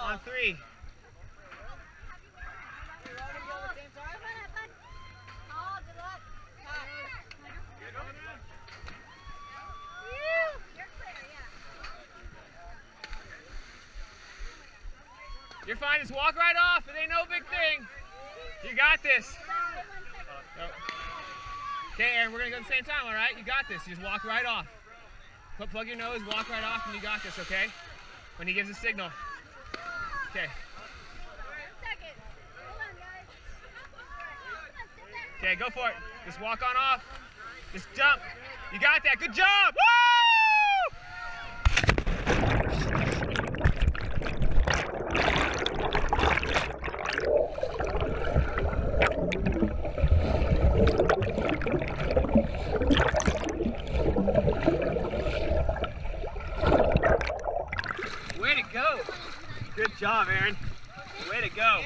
On 3. You're fine, just walk right off. It ain't no big thing. You got this. Okay, Aaron, we're gonna go at the same time, all right? You got this. You just walk right off. Plug your nose, walk right off, and you got this, okay? When he gives a signal. Okay. Okay, go for it. Just walk on off. Just jump. You got that. Good job. Woo! Way to go. Good job, Aaron. Way to go.